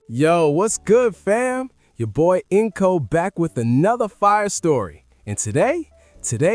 Yo, what's good, fam? Your boy Inko back with another fire story. And today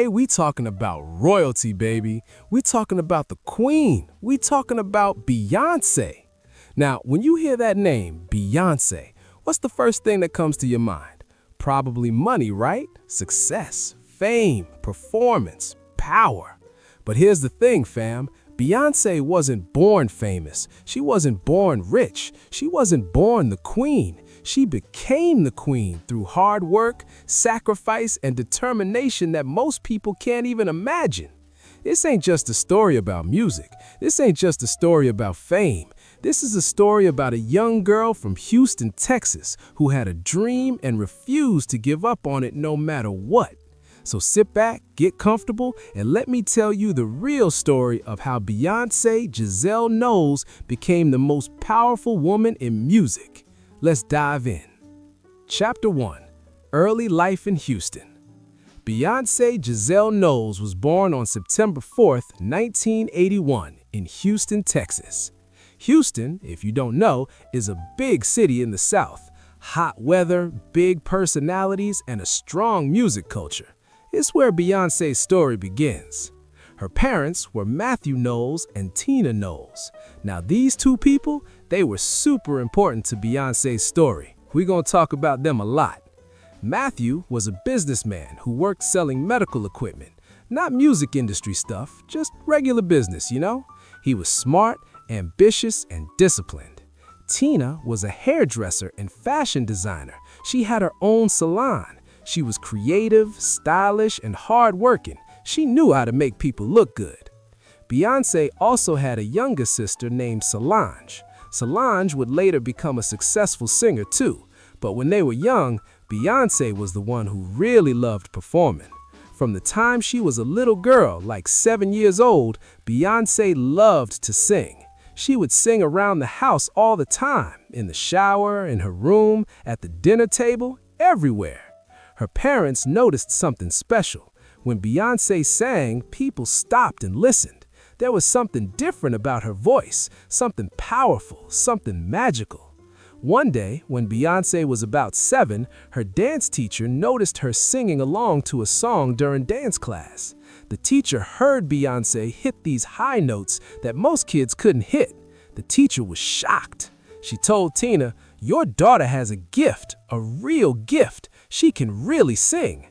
we talking about royalty, baby. We talking about the queen. We talking about Beyoncé. Now, when you hear that name, Beyoncé, what's the first thing that comes to your mind? Probably money, right? Success, fame, performance, power. But here's the thing, fam. Beyoncé wasn't born famous. She wasn't born rich. She wasn't born the queen. She became the queen through hard work, sacrifice, and determination that most people can't even imagine. This ain't just a story about music. This ain't just a story about fame. This is a story about a young girl from Houston, Texas, who had a dream and refused to give up on it no matter what. So sit back, get comfortable, and let me tell you the real story of how Beyoncé Giselle Knowles became the most powerful woman in music. Let's dive in. Chapter 1. Early Life in Houston. Beyoncé Giselle Knowles was born on September 4th, 1981, in Houston, Texas. Houston, if you don't know, is a big city in the South. Hot weather, big personalities, and a strong music culture. It's where Beyoncé's story begins. Her parents were Matthew Knowles and Tina Knowles. Now these two people, they were super important to Beyoncé's story. We're gonna talk about them a lot. Matthew was a businessman who worked selling medical equipment. Not music industry stuff, just regular business, you know? He was smart, ambitious, and disciplined. Tina was a hairdresser and fashion designer. She had her own salon. She was creative, stylish, and hardworking. She knew how to make people look good. Beyoncé also had a younger sister named Solange. Solange would later become a successful singer too, but when they were young, Beyoncé was the one who really loved performing. From the time she was a little girl, like 7 years old, Beyoncé loved to sing. She would sing around the house all the time, in the shower, in her room, at the dinner table, everywhere. Her parents noticed something special. When Beyoncé sang, people stopped and listened. There was something different about her voice, something powerful, something magical. One day, when Beyoncé was about 7, her dance teacher noticed her singing along to a song during dance class. The teacher heard Beyoncé hit these high notes that most kids couldn't hit. The teacher was shocked. She told Tina, "Your daughter has a gift, a real gift. She can really sing."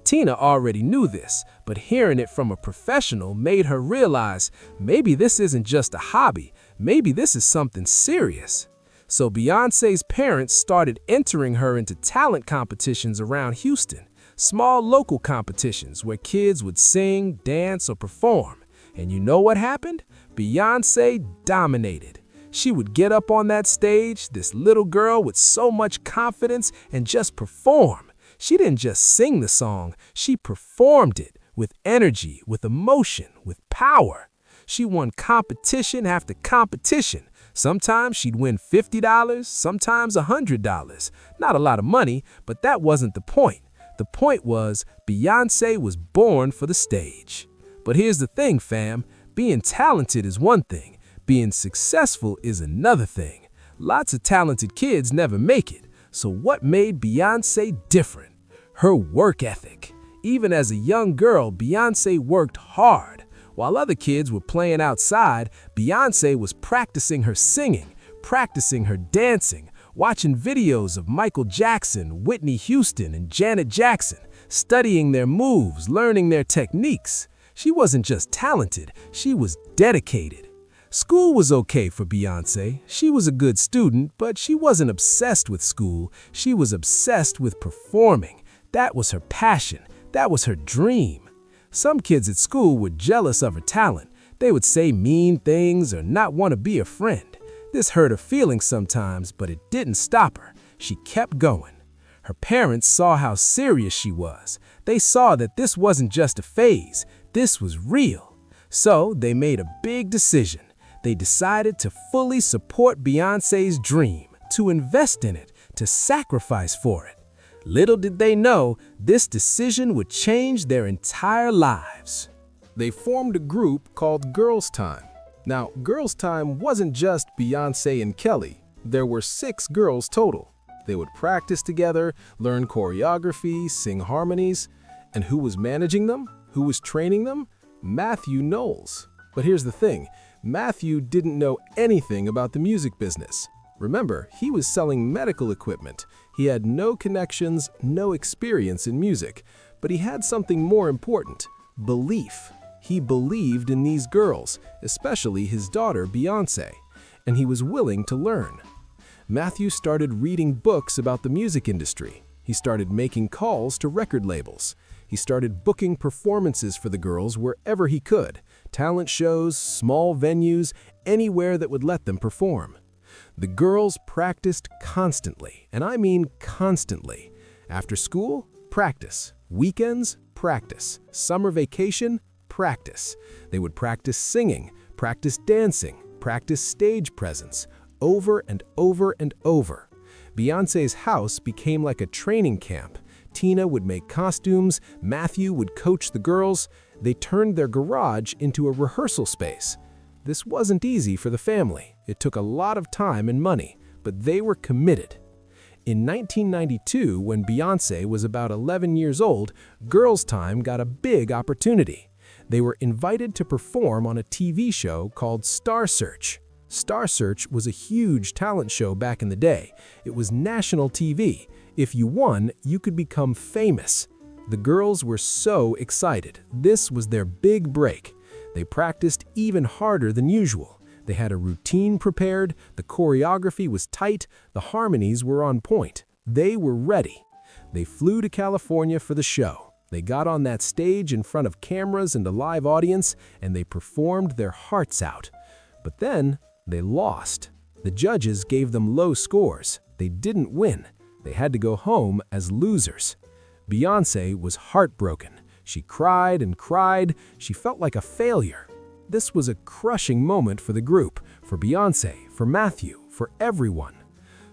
Tina already knew this, but hearing it from a professional made her realize maybe this isn't just a hobby, maybe this is something serious. So Beyoncé's parents started entering her into talent competitions around Houston, small local competitions where kids would sing, dance, or perform. And you know what happened? Beyoncé dominated. She would get up on that stage, this little girl with so much confidence, and just perform. She didn't just sing the song, she performed it with energy, with emotion, with power. She won competition after competition. Sometimes she'd win $50, sometimes $100. Not a lot of money, but that wasn't the point. The point was Beyoncé was born for the stage. But here's the thing, fam. Being talented is one thing. Being successful is another thing. Lots of talented kids never make it. So what made Beyoncé different? Her work ethic. Even as a young girl, Beyoncé worked hard. While other kids were playing outside, Beyoncé was practicing her singing, practicing her dancing, watching videos of Michael Jackson, Whitney Houston, and Janet Jackson, studying their moves, learning their techniques. She wasn't just talented, she was dedicated. School was okay for Beyoncé. She was a good student, but she wasn't obsessed with school. She was obsessed with performing. That was her passion. That was her dream. Some kids at school were jealous of her talent. They would say mean things or not want to be a friend. This hurt her feelings sometimes, but it didn't stop her. She kept going. Her parents saw how serious she was. They saw that this wasn't just a phase. This was real. So they made a big decision. They decided to fully support Beyoncé's dream, to invest in it, to sacrifice for it. Little did they know, this decision would change their entire lives. They formed a group called Girls Time. Now, Girls Time wasn't just Beyoncé and Kelly. There were 6 girls total. They would practice together, learn choreography, sing harmonies. And who was managing them? Who was training them? Matthew Knowles. But here's the thing, Matthew didn't know anything about the music business. Remember, he was selling medical equipment. He had no connections, no experience in music. But he had something more important, belief. He believed in these girls, especially his daughter Beyoncé, and he was willing to learn. Matthew started reading books about the music industry. He started making calls to record labels. He started booking performances for the girls wherever he could, talent shows, small venues, anywhere that would let them perform. The girls practiced constantly, and I mean constantly. After school, practice. Weekends, practice. Summer vacation, practice. They would practice singing, practice dancing, practice stage presence, over and over and over. Beyoncé's house became like a training camp. Tina would make costumes, Matthew would coach the girls. They turned their garage into a rehearsal space. This wasn't easy for the family. It took a lot of time and money, but they were committed. In 1992, when Beyoncé was about 11 years old, Girls Time got a big opportunity. They were invited to perform on a TV show called Star Search. Star Search was a huge talent show back in the day. It was national TV. If you won, you could become famous. The girls were so excited. This was their big break. They practiced even harder than usual. They had a routine prepared, the choreography was tight, the harmonies were on point. They were ready. They flew to California for the show. They got on that stage in front of cameras and a live audience, and they performed their hearts out. But then, they lost. The judges gave them low scores. They didn't win. They had to go home as losers. Beyoncé was heartbroken. She cried and cried. She felt like a failure. This was a crushing moment for the group, for Beyoncé, for Matthew, for everyone.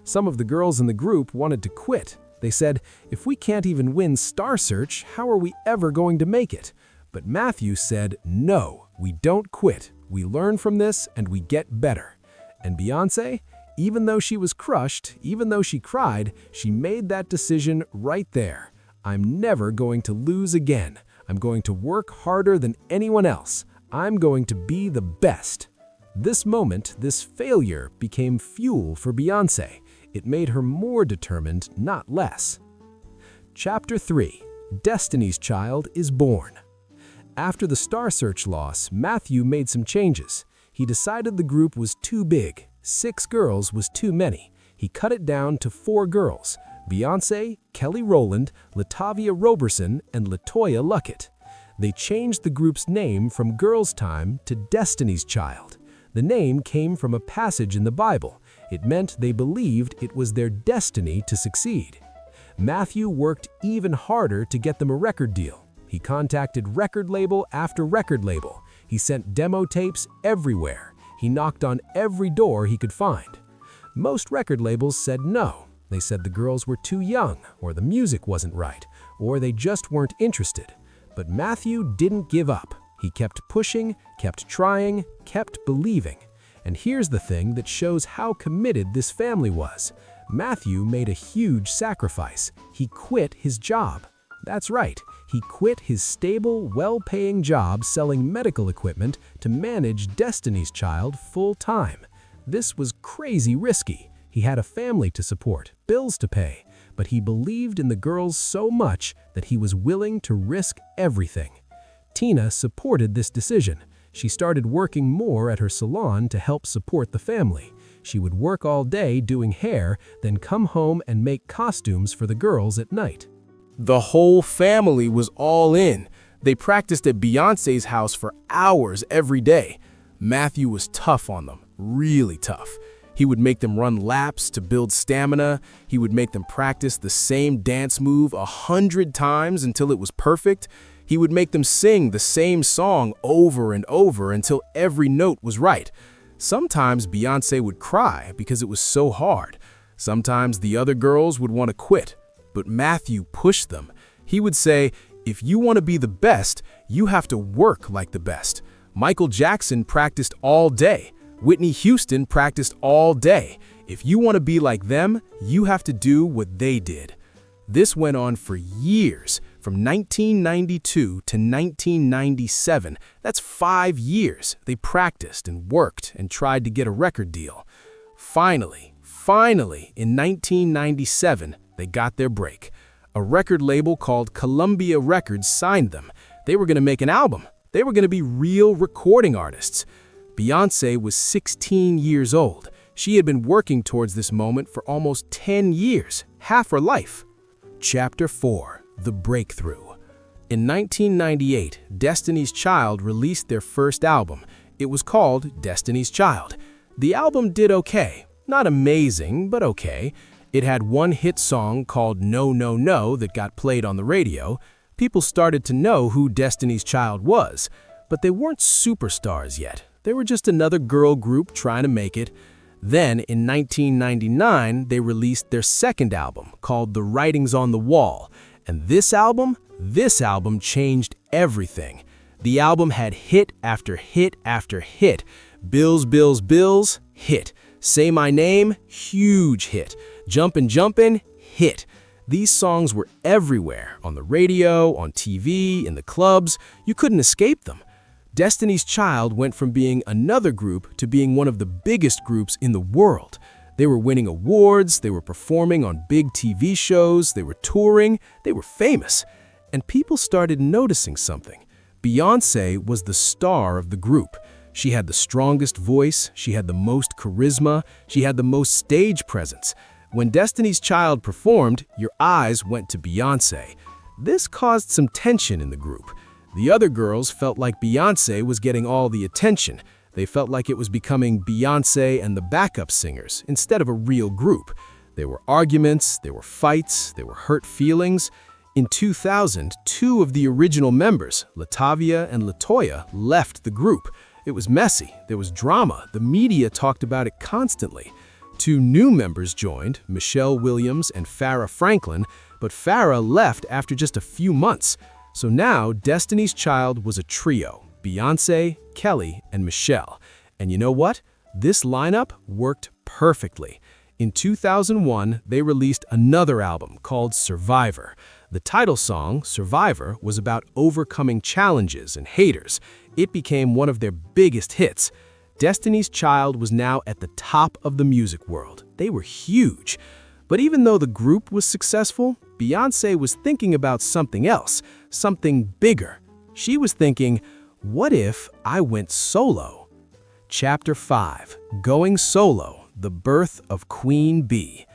Some of the girls in the group wanted to quit. They said, if we can't even win Star Search, how are we ever going to make it? But Matthew said, no, we don't quit. We learn from this and we get better. And Beyoncé, even though she was crushed, even though she cried, she made that decision right there. I'm never going to lose again. I'm going to work harder than anyone else. I'm going to be the best. This moment, this failure, became fuel for Beyoncé. It made her more determined, not less. Chapter 3. Destiny's Child is born. After the Star Search loss, Matthew made some changes. He decided the group was too big. 6 girls was too many. He cut it down to 4 girls: Beyoncé, Kelly Rowland, Latavia Roberson, and Latoya Luckett. They changed the group's name from Girls Time to Destiny's Child. The name came from a passage in the Bible. It meant they believed it was their destiny to succeed. Matthew worked even harder to get them a record deal. He contacted record label after record label. He sent demo tapes everywhere. He knocked on every door he could find. Most record labels said no. They said the girls were too young, or the music wasn't right, or they just weren't interested. But Matthew didn't give up. He kept pushing, kept trying, kept believing. And here's the thing that shows how committed this family was. Matthew made a huge sacrifice. He quit his job. That's right, he quit his stable, well-paying job selling medical equipment to manage Destiny's Child full-time. This was crazy risky. He had a family to support, bills to pay, but he believed in the girls so much that he was willing to risk everything. Tina supported this decision. She started working more at her salon to help support the family. She would work all day doing hair, then come home and make costumes for the girls at night. The whole family was all in. They practiced at Beyoncé's house for hours every day. Matthew was tough on them, really tough. He would make them run laps to build stamina. He would make them practice the same dance move 100 times until it was perfect. He would make them sing the same song over and over until every note was right. Sometimes Beyoncé would cry because it was so hard. Sometimes the other girls would want to quit, but Matthew pushed them. He would say, if you want to be the best, you have to work like the best. Michael Jackson practiced all day. Whitney Houston practiced all day. If you want to be like them, you have to do what they did. This went on for years, from 1992 to 1997. That's 5 years. They practiced and worked and tried to get a record deal. Finally, in 1997, they got their break. A record label called Columbia Records signed them. They were going to make an album. They were going to be real recording artists. Beyoncé was 16 years old. She had been working towards this moment for almost 10 years, half her life. Chapter 4: The Breakthrough. In 1998, Destiny's Child released their first album. It was called Destiny's Child. The album did okay. Not amazing, but okay. It had one hit song called No, No, No that got played on the radio. People started to know who Destiny's Child was, but they weren't superstars yet. They were just another girl group trying to make it. Then, in 1999, they released their second album, called The Writings on the Wall. And this album changed everything. The album had hit after hit after hit. Bills, Bills, Bills, hit. Say My Name, huge hit. Jumpin' Jumpin', hit. These songs were everywhere, on the radio, on TV, in the clubs. You couldn't escape them. Destiny's Child went from being another group to being one of the biggest groups in the world. They were winning awards, they were performing on big TV shows, they were touring, they were famous. And people started noticing something. Beyoncé was the star of the group. She had the strongest voice, she had the most charisma, she had the most stage presence. When Destiny's Child performed, your eyes went to Beyoncé. This caused some tension in the group. The other girls felt like Beyoncé was getting all the attention. They felt like it was becoming Beyoncé and the backup singers instead of a real group. There were arguments, there were fights, there were hurt feelings. In 2000, 2 of the original members, Latavia and Latoya, left the group. It was messy, there was drama, the media talked about it constantly. 2 new members joined, Michelle Williams and Farrah Franklin, but Farrah left after just a few months. So now, Destiny's Child was a trio, Beyoncé, Kelly, and Michelle. And you know what? This lineup worked perfectly. In 2001, they released another album called Survivor. The title song, Survivor, was about overcoming challenges and haters. It became one of their biggest hits. Destiny's Child was now at the top of the music world. They were huge. But even though the group was successful, Beyoncé was thinking about something else, something bigger. She was thinking, what if I went solo? Chapter 5: Going Solo, The Birth of Queen Bee.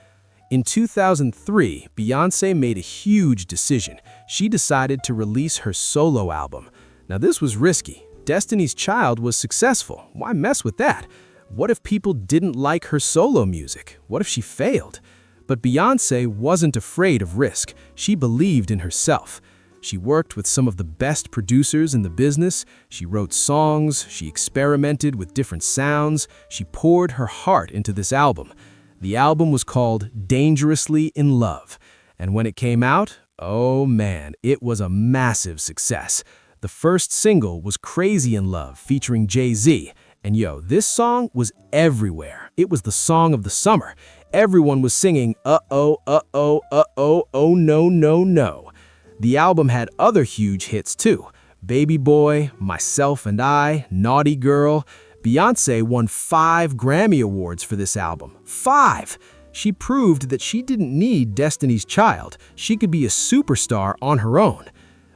In 2003, Beyoncé made a huge decision. She decided to release her solo album. Now this was risky. Destiny's Child was successful. Why mess with that? What if people didn't like her solo music? What if she failed? But Beyoncé wasn't afraid of risk. She believed in herself. She worked with some of the best producers in the business. She wrote songs. She experimented with different sounds. She poured her heart into this album. The album was called Dangerously in Love. And when it came out, oh man, it was a massive success. The first single was Crazy in Love featuring Jay-Z. And yo, this song was everywhere. It was the song of the summer. Everyone was singing, uh-oh, uh-oh, uh-oh, oh no, no, no. The album had other huge hits too. Baby Boy, Myself and I, Naughty Girl. Beyoncé won 5 Grammy Awards for this album. 5! She proved that she didn't need Destiny's Child. She could be a superstar on her own.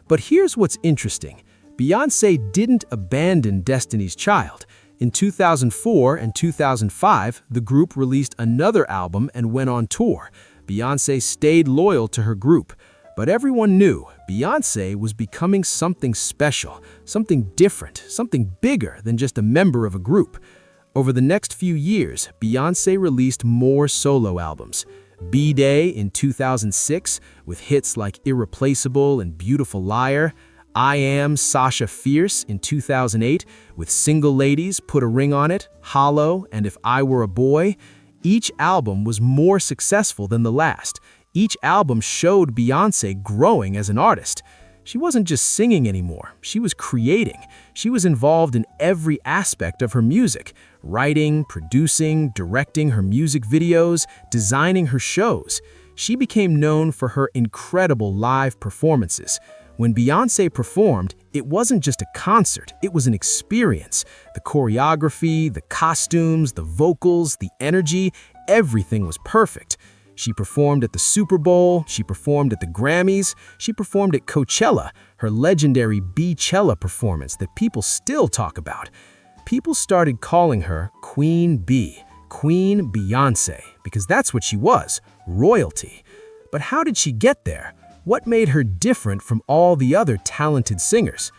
But here's what's interesting. Beyoncé didn't abandon Destiny's Child. In 2004 and 2005, the group released another album and went on tour. Beyoncé stayed loyal to her group. But everyone knew Beyoncé was becoming something special, something different, something bigger than just a member of a group. Over the next few years, Beyoncé released more solo albums. B-Day in 2006, with hits like Irreplaceable and Beautiful Liar. I Am Sasha Fierce in 2008, with Single Ladies, Put a Ring on It, Hollow, and If I Were a Boy. Each album was more successful than the last. Each album showed Beyoncé growing as an artist. She wasn't just singing anymore, she was creating. She was involved in every aspect of her music, writing, producing, directing her music videos, designing her shows. She became known for her incredible live performances. When Beyoncé performed, it wasn't just a concert, it was an experience. The choreography, the costumes, the vocals, the energy, everything was perfect. She performed at the Super Bowl, she performed at the Grammys, she performed at Coachella, her legendary Beachella performance that people still talk about. People started calling her Queen B, Queen Beyoncé, because that's what she was, royalty. But how did she get there? What made her different from all the other talented singers?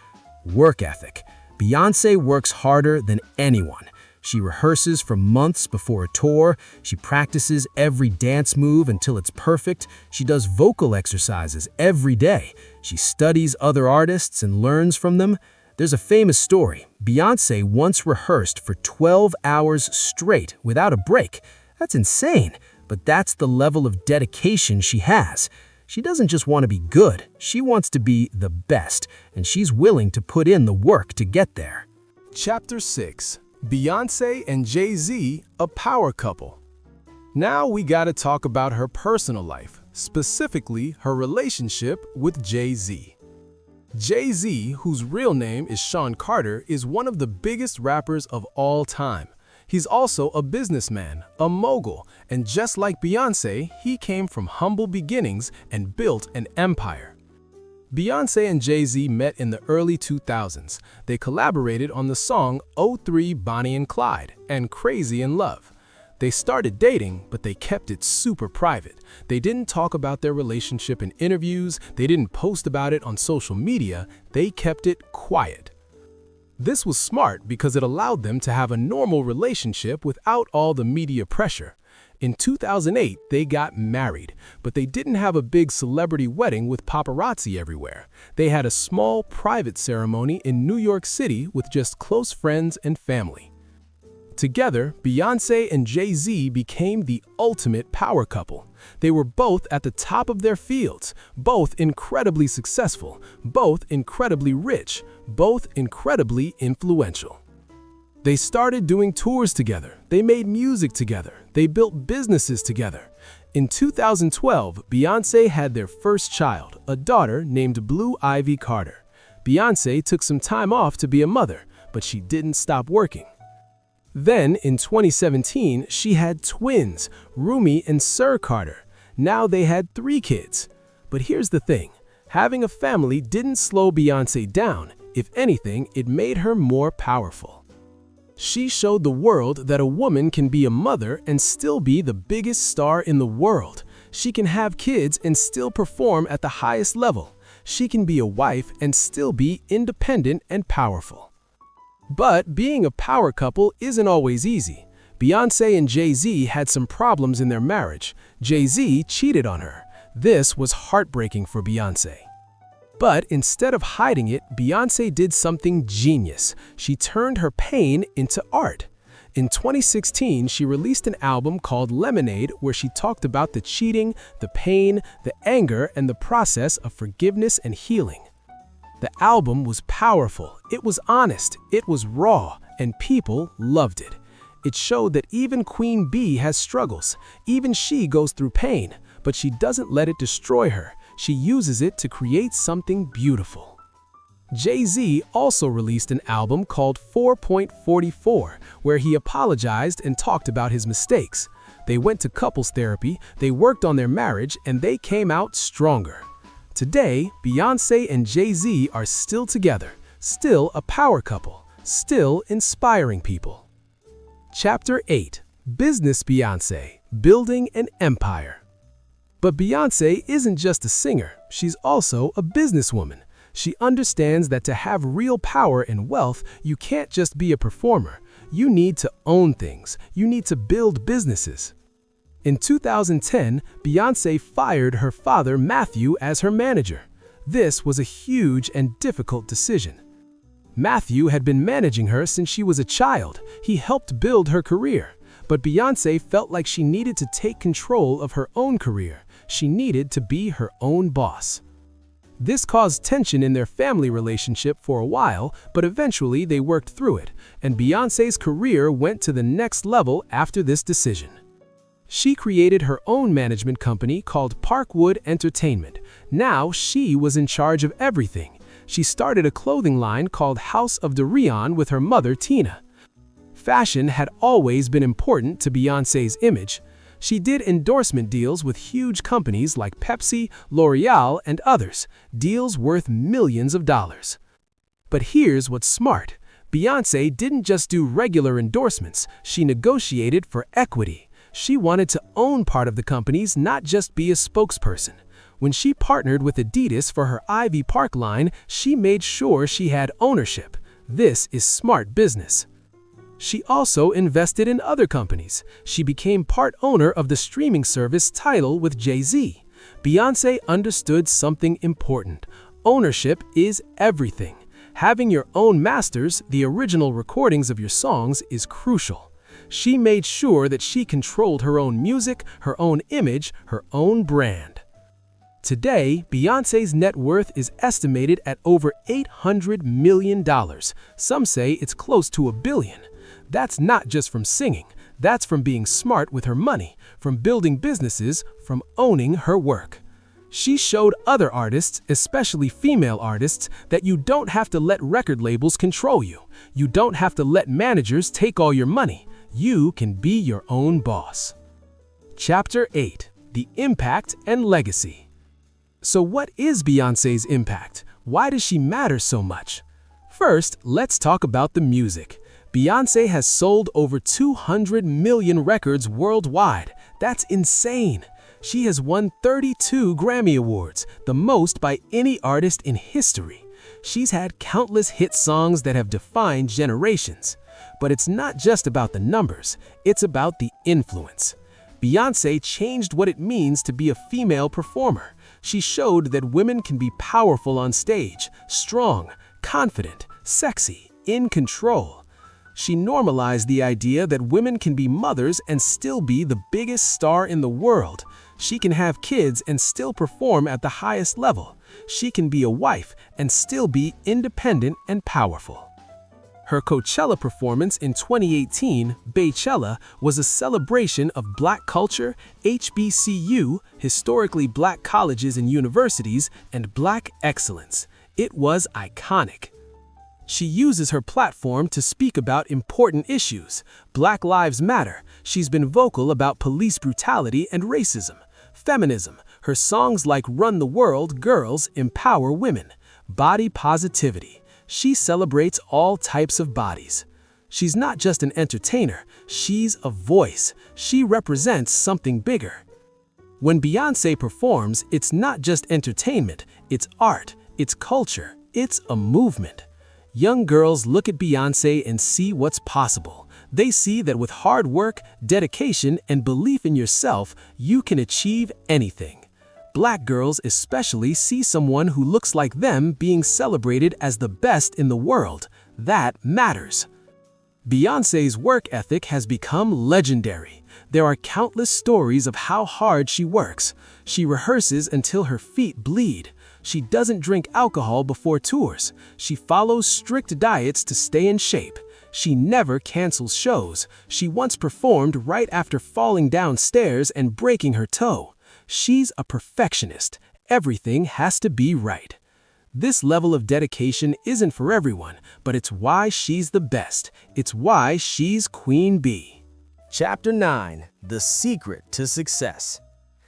Work ethic. Beyoncé works harder than anyone. She rehearses for months before a tour. She practices every dance move until it's perfect. She does vocal exercises every day. She studies other artists and learns from them. There's a famous story. Beyoncé once rehearsed for 12 hours straight without a break. That's insane, but that's the level of dedication she has. She doesn't just want to be good, she wants to be the best, and she's willing to put in the work to get there. Chapter 6. Beyoncé and Jay-Z, a power couple. Now we gotta talk about her personal life, specifically her relationship with Jay-Z. Jay-Z, whose real name is Sean Carter, is one of the biggest rappers of all time. He's also a businessman, a mogul, and just like Beyoncé, he came from humble beginnings and built an empire. Beyoncé and Jay-Z met in the early 2000s. They collaborated on the song '03 Bonnie and Clyde and Crazy in Love. They started dating, but they kept it super private. They didn't talk about their relationship in interviews, they didn't post about it on social media, they kept it quiet. This was smart because it allowed them to have a normal relationship without all the media pressure. In 2008, they got married, but they didn't have a big celebrity wedding with paparazzi everywhere. They had a small, private ceremony in New York City with just close friends and family. Together, Beyoncé and Jay-Z became the ultimate power couple. They were both at the top of their fields, both incredibly successful, both incredibly rich, both incredibly influential. They started doing tours together, they made music together, they built businesses together. In 2012, Beyoncé had their first child, a daughter named Blue Ivy Carter. Beyoncé took some time off to be a mother, but she didn't stop working. Then, in 2017, she had twins, Rumi and Sir Carter. Now they had 3 kids. But here's the thing, having a family didn't slow Beyoncé down. If anything, it made her more powerful. She showed the world that a woman can be a mother and still be the biggest star in the world. She can have kids and still perform at the highest level. She can be a wife and still be independent and powerful. But being a power couple isn't always easy. Beyoncé and Jay-Z had some problems in their marriage. Jay-Z cheated on her. This was heartbreaking for Beyoncé. But instead of hiding it, Beyoncé did something genius. She turned her pain into art. In 2016, she released an album called Lemonade where she talked about the cheating, the pain, the anger, and the process of forgiveness and healing. The album was powerful, it was honest, it was raw, and people loved it. It showed that even Queen B has struggles. Even she goes through pain, but she doesn't let it destroy her. She uses it to create something beautiful. Jay-Z also released an album called 4.44, where he apologized and talked about his mistakes. They went to couples therapy, they worked on their marriage, and they came out stronger. Today, Beyoncé and Jay-Z are still together, still a power couple, still inspiring people. Chapter 8. Business Beyoncé, Building an Empire. But Beyoncé isn't just a singer, she's also a businesswoman. She understands that to have real power and wealth, you can't just be a performer. You need to own things. You need to build businesses. In 2010, Beyoncé fired her father, Matthew, as her manager. This was a huge and difficult decision. Matthew had been managing her since she was a child. He helped build her career. But Beyoncé felt like she needed to take control of her own career. She needed to be her own boss. This caused tension in their family relationship for a while, but eventually they worked through it, and Beyoncé's career went to the next level after this decision. She created her own management company called Parkwood Entertainment. Now she was in charge of everything. She started a clothing line called House of Darion with her mother, Tina. Fashion had always been important to Beyoncé's image. She did endorsement deals with huge companies like Pepsi, L'Oreal, and others, deals worth millions of dollars. But here's what's smart. Beyoncé didn't just do regular endorsements, she negotiated for equity. She wanted to own part of the companies, not just be a spokesperson. When she partnered with Adidas for her Ivy Park line, she made sure she had ownership. This is smart business. She also invested in other companies. She became part owner of the streaming service Tidal with Jay-Z. Beyoncé understood something important. Ownership is everything. Having your own masters, the original recordings of your songs, is crucial. She made sure that she controlled her own music, her own image, her own brand. Today, Beyoncé's net worth is estimated at over $800 million. Some say it's close to $1 billion. That's not just from singing, that's from being smart with her money, from building businesses, from owning her work. She showed other artists, especially female artists, that you don't have to let record labels control you. You don't have to let managers take all your money. You can be your own boss. Chapter 8: The Impact and Legacy. So what is Beyoncé's impact? Why does she matter so much? First, let's talk about the music. Beyoncé has sold over 200 million records worldwide. That's insane. She has won 32 Grammy Awards, the most by any artist in history. She's had countless hit songs that have defined generations. But it's not just about the numbers, it's about the influence. Beyoncé changed what it means to be a female performer. She showed that women can be powerful on stage, strong, confident, sexy, in control. She normalized the idea that women can be mothers and still be the biggest star in the world. She can have kids and still perform at the highest level. She can be a wife and still be independent and powerful. Her Coachella performance in 2018, Baychella, was a celebration of Black culture, HBCU, historically Black colleges and universities, and Black excellence. It was iconic. She uses her platform to speak about important issues. Black Lives Matter. She's been vocal about police brutality and racism. Feminism. Her songs like Run the World, Girls, empower women. Body positivity. She celebrates all types of bodies. She's not just an entertainer, she's a voice. She represents something bigger. When Beyoncé performs, it's not just entertainment, it's art, it's culture, it's a movement. Young girls look at Beyoncé and see what's possible. They see that with hard work, dedication, and belief in yourself, you can achieve anything. Black girls especially see someone who looks like them being celebrated as the best in the world. That matters. Beyoncé's work ethic has become legendary. There are countless stories of how hard she works. She rehearses until her feet bleed. She doesn't drink alcohol before tours. She follows strict diets to stay in shape. She never cancels shows. She once performed right after falling downstairs and breaking her toe. She's a perfectionist. Everything has to be right. This level of dedication isn't for everyone, but it's why she's the best. It's why she's Queen Bee. Chapter 9: The Secret to Success.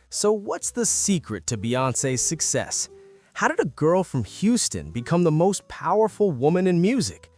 So what's the secret to Beyoncé's success? How did a girl from Houston become the most powerful woman in music?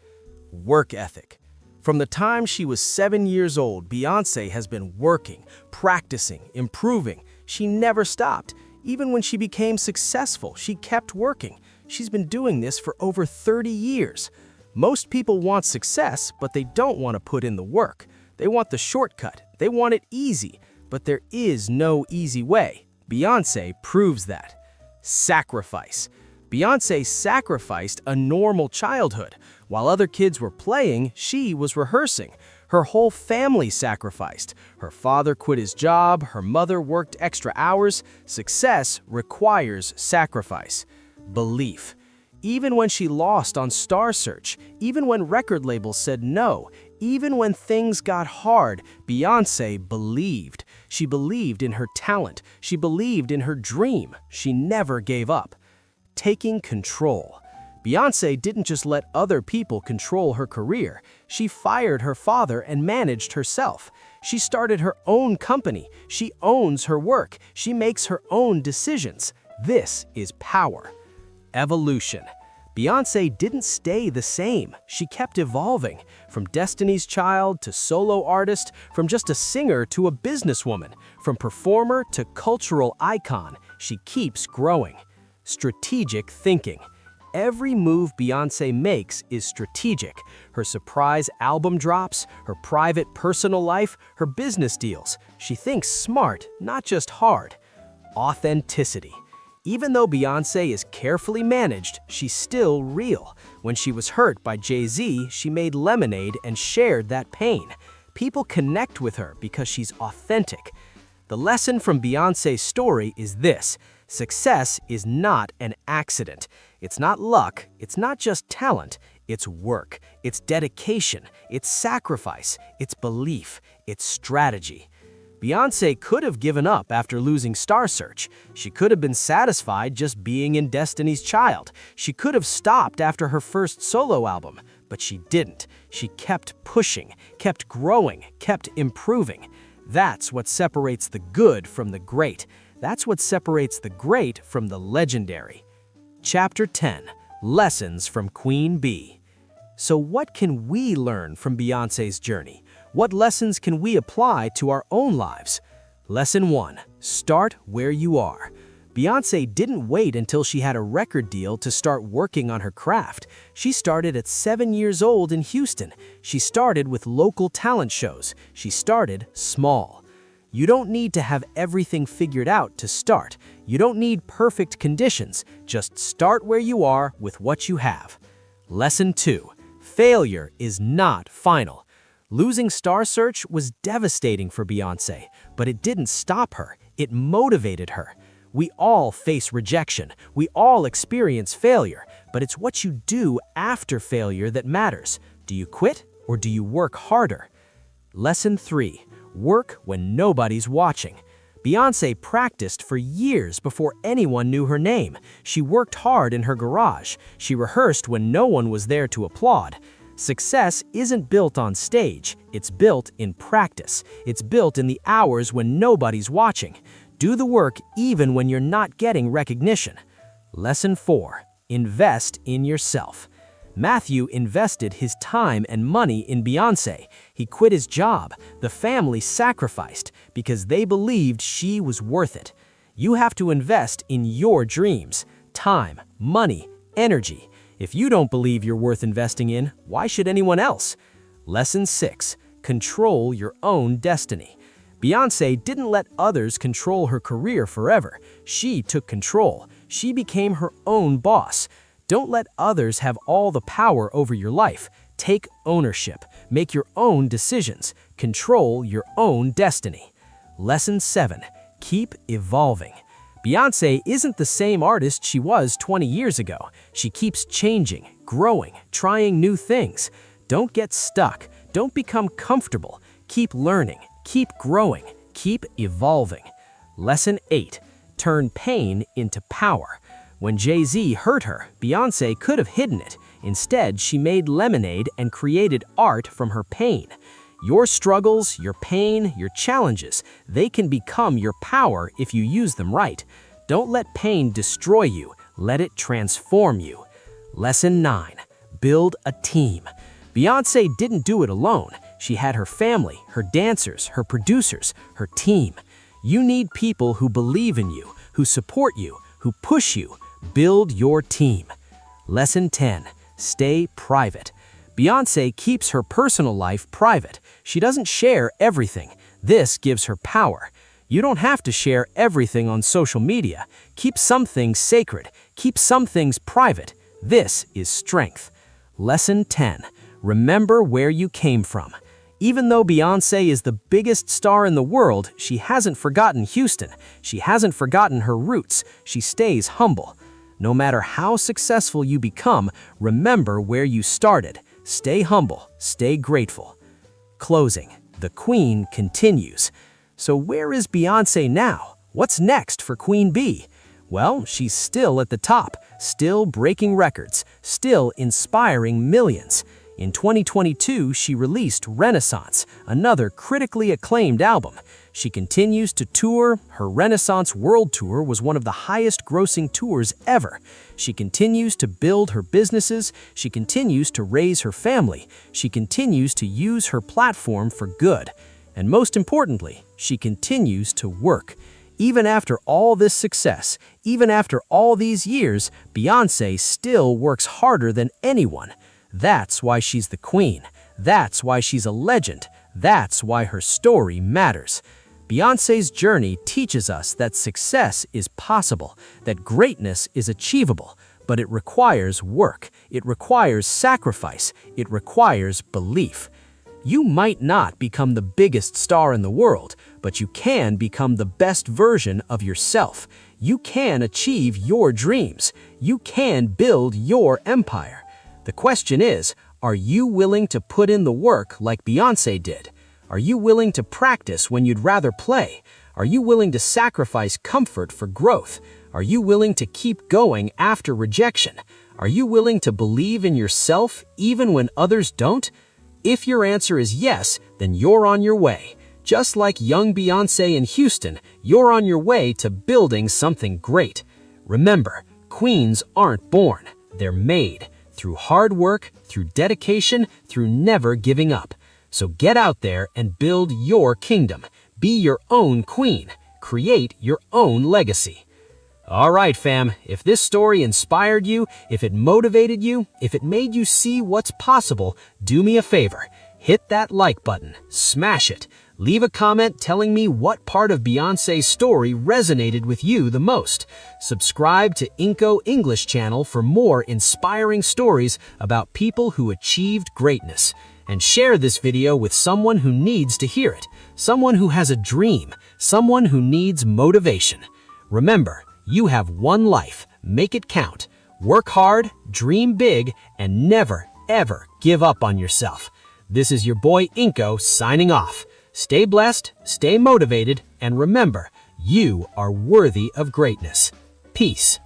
Work ethic. From the time she was 7 years old, Beyoncé has been working, practicing, improving. She never stopped. Even when she became successful, she kept working. She's been doing this for over 30 years. Most people want success, but they don't want to put in the work. They want the shortcut. They want it easy. But there is no easy way. Beyoncé proves that. Sacrifice. Beyoncé sacrificed a normal childhood. While other kids were playing, she was rehearsing. Her whole family sacrificed. Her father quit his job, her mother worked extra hours. Success requires sacrifice. Belief. Even when she lost on Star Search, even when record labels said no, even when things got hard, Beyoncé believed. She believed in her talent. She believed in her dream. She never gave up. Taking control. Beyoncé didn't just let other people control her career. She fired her father and managed herself. She started her own company. She owns her work. She makes her own decisions. This is power. Evolution. Beyoncé didn't stay the same. She kept evolving, from Destiny's Child to solo artist, from just a singer to a businesswoman, from performer to cultural icon. She keeps growing. Strategic thinking. Every move Beyoncé makes is strategic. Her surprise album drops, her private personal life, her business deals. She thinks smart, not just hard. Authenticity. Even though Beyoncé is carefully managed, she's still real. When she was hurt by Jay-Z, she made lemonade and shared that pain. People connect with her because she's authentic. The lesson from Beyoncé's story is this: success is not an accident. It's not luck, it's not just talent, it's work, it's dedication, it's sacrifice, it's belief, it's strategy. Beyoncé could have given up after losing Star Search. She could have been satisfied just being in Destiny's Child. She could have stopped after her first solo album, but she didn't. She kept pushing, kept growing, kept improving. That's what separates the good from the great. That's what separates the great from the legendary. Chapter 10. Lessons from Queen Bee. So what can we learn from Beyoncé's journey? What lessons can we apply to our own lives? Lesson 1. Start where you are. Beyoncé didn't wait until she had a record deal to start working on her craft. She started at 7 years old in Houston. She started with local talent shows. She started small. You don't need to have everything figured out to start. You don't need perfect conditions. Just start where you are with what you have. Lesson 2. Failure is not final. Losing Star Search was devastating for Beyoncé, but it didn't stop her. It motivated her. We all face rejection. We all experience failure, but it's what you do after failure that matters. Do you quit or do you work harder? Lesson 3. Work when nobody's watching. Beyoncé practiced for years before anyone knew her name. She worked hard in her garage. She rehearsed when no one was there to applaud. Success isn't built on stage, it's built in practice. It's built in the hours when nobody's watching. Do the work even when you're not getting recognition. Lesson 4. Invest in yourself. Matthew invested his time and money in Beyoncé. He quit his job. The family sacrificed because they believed she was worth it. You have to invest in your dreams. Time, money, energy. If you don't believe you're worth investing in, why should anyone else? Lesson 6. Control your own destiny. Beyoncé didn't let others control her career forever. She took control. She became her own boss. Don't let others have all the power over your life. Take ownership. Make your own decisions. Control your own destiny. Lesson 7. Keep evolving. Beyoncé isn't the same artist she was 20 years ago. She keeps changing, growing, trying new things. Don't get stuck. Don't become comfortable. Keep learning, keep growing, keep evolving. Lesson 8. Turn pain into power. When Jay-Z hurt her, Beyoncé could have hidden it. Instead, she made lemonade and created art from her pain. Your struggles, your pain, your challenges, they can become your power if you use them right. Don't let pain destroy you. Let it transform you. Lesson 9. Build a team. Beyoncé didn't do it alone. She had her family, her dancers, her producers, her team. You need people who believe in you, who support you, who push you. Build your team. Lesson 10. Stay private. Beyoncé keeps her personal life private. She doesn't share everything. This gives her power. You don't have to share everything on social media. Keep some things sacred. Keep some things private. This is strength. Lesson 10. Remember where you came from. Even though Beyoncé is the biggest star in the world, she hasn't forgotten Houston. She hasn't forgotten her roots. She stays humble. No matter how successful you become, remember where you started. Stay humble, stay grateful. Closing. The Queen continues. So where is Beyoncé now? What's next for Queen Bee? Well, she's still at the top, still breaking records, still inspiring millions. In 2022, she released Renaissance, another critically acclaimed album. She continues to tour. Her Renaissance World Tour was one of the highest-grossing tours ever. She continues to build her businesses. She continues to raise her family. She continues to use her platform for good. And most importantly, she continues to work. Even after all this success, even after all these years, Beyoncé still works harder than anyone. That's why she's the queen. That's why she's a legend. That's why her story matters. Beyoncé's journey teaches us that success is possible, that greatness is achievable, but it requires work, it requires sacrifice, it requires belief. You might not become the biggest star in the world, but you can become the best version of yourself. You can achieve your dreams. You can build your empire. The question is, are you willing to put in the work like Beyoncé did? Are you willing to practice when you'd rather play? Are you willing to sacrifice comfort for growth? Are you willing to keep going after rejection? Are you willing to believe in yourself even when others don't? If your answer is yes, then you're on your way. Just like young Beyoncé in Houston, you're on your way to building something great. Remember, queens aren't born, they're made. Through hard work, through dedication, through never giving up. So get out there and build your kingdom. Be your own queen. Create your own legacy. All right, fam, if this story inspired you, if it motivated you, if it made you see what's possible, do me a favor. Hit that like button, smash it. Leave a comment telling me what part of Beyoncé's story resonated with you the most. Subscribe to Inco English channel for more inspiring stories about people who achieved greatness. And share this video with someone who needs to hear it, someone who has a dream, someone who needs motivation. Remember, you have one life. Make it count. Work hard, dream big, and never, ever give up on yourself. This is your boy Inco signing off. Stay blessed, stay motivated, and remember, you are worthy of greatness. Peace.